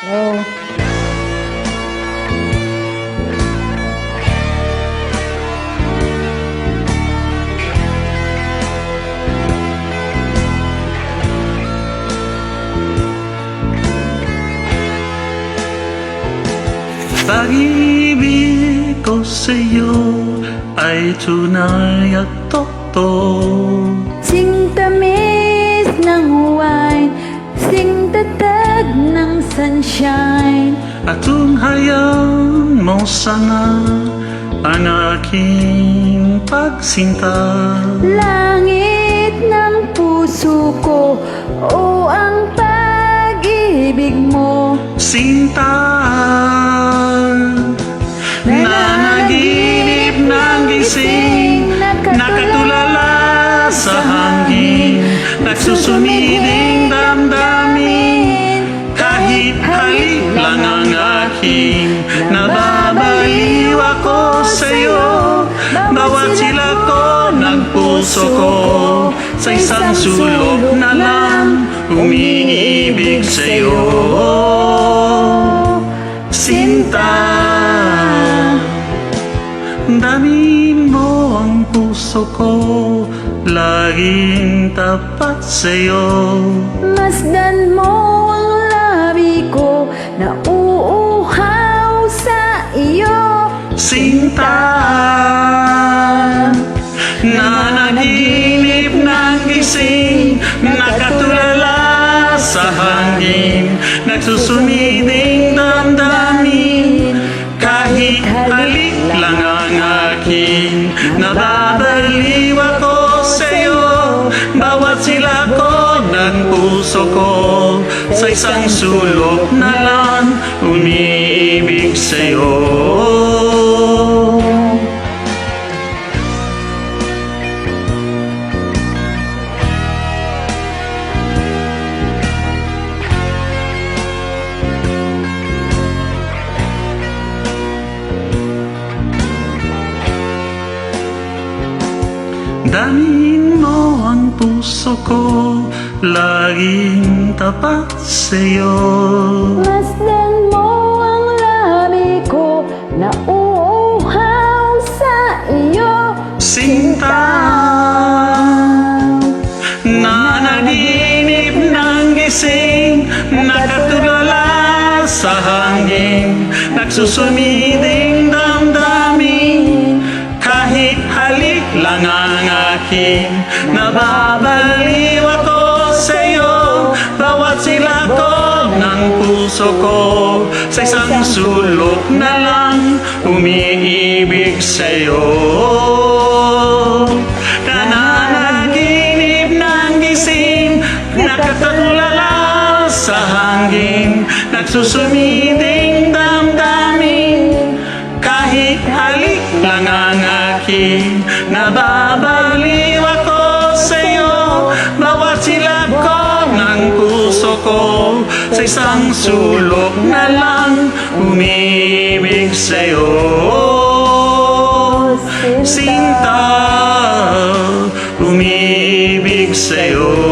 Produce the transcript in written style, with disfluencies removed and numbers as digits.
Hello. Pag-ibig ko sa'yo ay tunay at totoo. Sing tamis ng wine, sing tatag ng sunshine. At tunghayang mo sana ang aking pagsinta. Langit ng puso ko, o ang pag-ibig mo. Sinta, nanaginip ng gising, nakatulala sa hangin, nagsusumiding damdamin. Kahit halik lang ang aking, nababaliw ako sa'yo. Bawat silak ko ng puso ko, sa isang sulok na lang umiibig sa'yo. Sinta, damin mo ang puso ko, laging tapat sa'yo. Masdan mo ang labi ko, na uuhaw sa iyo. Sinta, nanaginip ng gising, nakatulala sa hangin, nagsusumiding damdamin. Kahit halik lang ang aking, nababaliw ako sa'yo. Bawat silak ko ng puso ko, sa isang sulok na lang umiibig sa'yo. Damin mo ang puso ko, laging tapat sa'yo. Masdan mo ang labi ko, na uuhaw sa iyo. Sinta, nanaginip ng gising, nakatulala sa hangin, nagsusumiding damdamin. Kahit halik lang ang aking, nababaliw ako sa'yo. Bawat silak ko ng puso ko, sa isang sulok na lang umiibig sa'yo. Nananaginip ng gising, nakatulala sa hangin, nagsusumiding damdamin. Kahit halik lang ang aking, nababaliw ako sa'yo. Bawat silak ko ng puso ko, sa isang sulok na lang umiibig sa'yo. Sinta, umiibig sa'yo.